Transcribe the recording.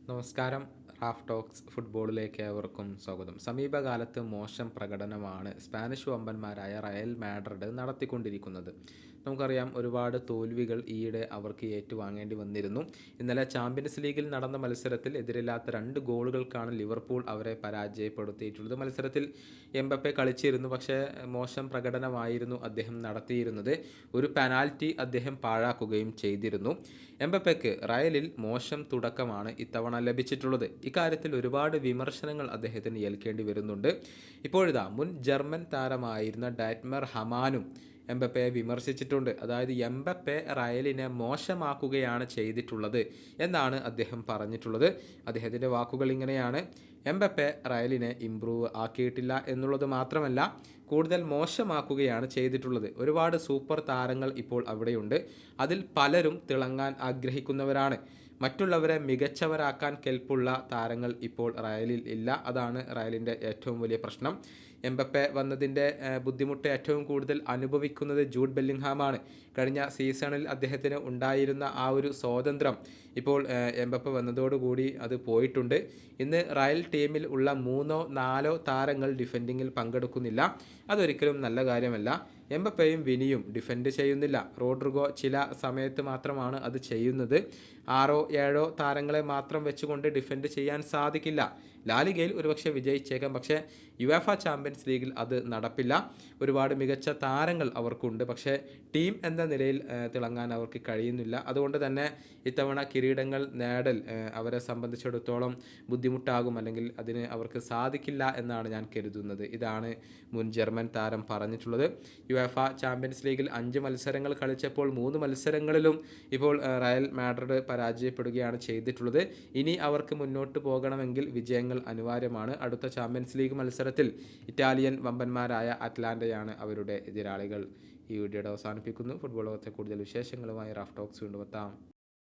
നമസ്കാരം. Raf talks ഫുട്ബോളിലേക്ക് ഏവർക്കും സ്വാഗതം. സമീപകാലത്ത് മോശം പ്രകടനമാണ് സ്പാനിഷ് വമ്പന്മാരായ റയൽ മാഡ്രിഡ് നടത്തിക്കൊണ്ടിരിക്കുന്നത്. നമുക്കറിയാം, ഒരുപാട് തോൽവികൾ ഈയിടെ അവർക്ക് ഏറ്റുവാങ്ങേണ്ടി വന്നിരുന്നു. ഇന്നലെ ചാമ്പ്യൻസ് ലീഗിൽ നടന്ന മത്സരത്തിൽ എതിരില്ലാത്ത 2 ഗോളുകൾക്കാണ് ലിവർപൂൾ അവരെ പരാജയപ്പെടുത്തിയിട്ടുള്ളത്. മത്സരത്തിൽ എംബപ്പെ കളിച്ചിരുന്നു, പക്ഷേ മോശം പ്രകടനമായിരുന്നു അദ്ദേഹം നടത്തിയിരുന്നത്. ഒരു പെനാൽറ്റി അദ്ദേഹം പാഴാക്കുകയും ചെയ്തിരുന്നു. എംബപ്പെക്ക് റയലിൽ മോശം തുടക്കമാണ് ഇത്തവണ ലഭിച്ചിട്ടുള്ളത്. ഇക്കാര്യത്തിൽ ഒരുപാട് വിമർശനങ്ങൾ അദ്ദേഹത്തിന് ഏൽക്കേണ്ടി വരുന്നുണ്ട്. ഇപ്പോഴിതാ മുൻ ജർമ്മൻ താരമായിരുന്ന ഡൈറ്റ്മർ ഹമാനും എംബപ്പയെ വിമർശിച്ചിട്ടുണ്ട്. അതായത് എംബപ്പെ റയലിനെ മോശമാക്കുകയാണ് ചെയ്തിട്ടുള്ളത് എന്നാണ് അദ്ദേഹം പറഞ്ഞിട്ടുള്ളത്. അദ്ദേഹത്തിൻ്റെ വാക്കുകൾ ഇങ്ങനെയാണ്: എംബപ്പെ റയലിനെ ഇംപ്രൂവ് ആക്കിയിട്ടില്ല എന്നുള്ളത് മാത്രമല്ല, കൂടുതൽ മോശമാക്കുകയാണ് ചെയ്തിട്ടുള്ളത്. ഒരുപാട് സൂപ്പർ താരങ്ങൾ ഇപ്പോൾ അവിടെയുണ്ട്. അതിൽ പലരും തിളങ്ങാൻ ആഗ്രഹിക്കുന്നവരാണ്. മറ്റുള്ളവരെ മികച്ചവരാക്കാൻ കെൽപ്പുള്ള താരങ്ങൾ ഇപ്പോൾ റയലിൽ ഇല്ല. അതാണ് റയലിൻ്റെ ഏറ്റവും വലിയ പ്രശ്നം. എംബപ്പെ വന്നതിൻ്റെ ബുദ്ധിമുട്ട് ഏറ്റവും കൂടുതൽ അനുഭവിക്കുന്നത് ജൂഡ് ബെല്ലിംഗ്ഹാമാണ്. കഴിഞ്ഞ സീസണിൽ അദ്ദേഹത്തിന് ഉണ്ടായിരുന്ന ആ ഒരു സ്വാതന്ത്ര്യം ഇപ്പോൾ എംബപ്പെ വന്നതോടുകൂടി അത് പോയിട്ടുണ്ട്. ഇന്ന് റയൽ ടീമിൽ ഉള്ള 3-4 താരങ്ങൾ ഡിഫെൻഡിങ്ങിൽ പങ്കെടുക്കുന്നില്ല. അതൊരിക്കലും നല്ല കാര്യമല്ല. എംബപ്പയും വിനിയും ഡിഫെൻഡ് ചെയ്യുന്നില്ല. റോഡ്രിഗോ ചില സമയത്ത് മാത്രമാണ് അത് ചെയ്യുന്നത്. 6-7 താരങ്ങളെ മാത്രം വെച്ചുകൊണ്ട് ഡിഫെൻഡ് ചെയ്യാൻ സാധിക്കില്ല. ലാലിഗയിൽ ഒരുപക്ഷെ വിജയിച്ചേക്കാം, പക്ഷേ യുവേഫ ചാമ്പ്യൻസ് ലീഗിൽ അത് നടപ്പില്ല. ഒരുപാട് മികച്ച താരങ്ങൾ അവർക്കുണ്ട്, പക്ഷേ ടീം എന്ന നിലയിൽ തിളങ്ങാൻ അവർക്ക് കഴിയുന്നില്ല. അതുകൊണ്ട് തന്നെ ഇത്തവണ കിരീടങ്ങൾ നേടൽ അവരെ സംബന്ധിച്ചിടത്തോളം ബുദ്ധിമുട്ടാകും, അല്ലെങ്കിൽ അതിന് അവർക്ക് സാധിക്കില്ല എന്നാണ് ഞാൻ കരുതുന്നത്. ഇതാണ് മുൻ ജർമ്മൻ താരം പറഞ്ഞിട്ടുള്ളത്. യുവേഫ ചാമ്പ്യൻസ് ലീഗിൽ 5 മത്സരങ്ങൾ കളിച്ചപ്പോൾ 3 മത്സരങ്ങളിലും ഇപ്പോൾ റയൽ മാഡ്രിഡ് പരാജയപ്പെടുകയാണ് ചെയ്തിട്ടുള്ളത്. ഇനി അവർക്ക് മുന്നോട്ട് പോകണമെങ്കിൽ വിജയങ്ങൾ അനിവാര്യമാണ്. അടുത്ത ചാമ്പ്യൻസ് ലീഗ് മത്സരത്തിൽ ഇറ്റാലിയൻ വമ്പന്മാരായ അറ്റ്ലാന്റയാണ് അവരുടെ എതിരാളികൾ. ഈ വീഡിയോയുടെ അവസാനിപ്പിക്കുന്നു. ഫുട്ബോൾ ലോകത്തെ കൂടുതൽ വിശേഷങ്ങളുമായി റാഫ് ടോക്സ് വീണ്ടും എത്താം.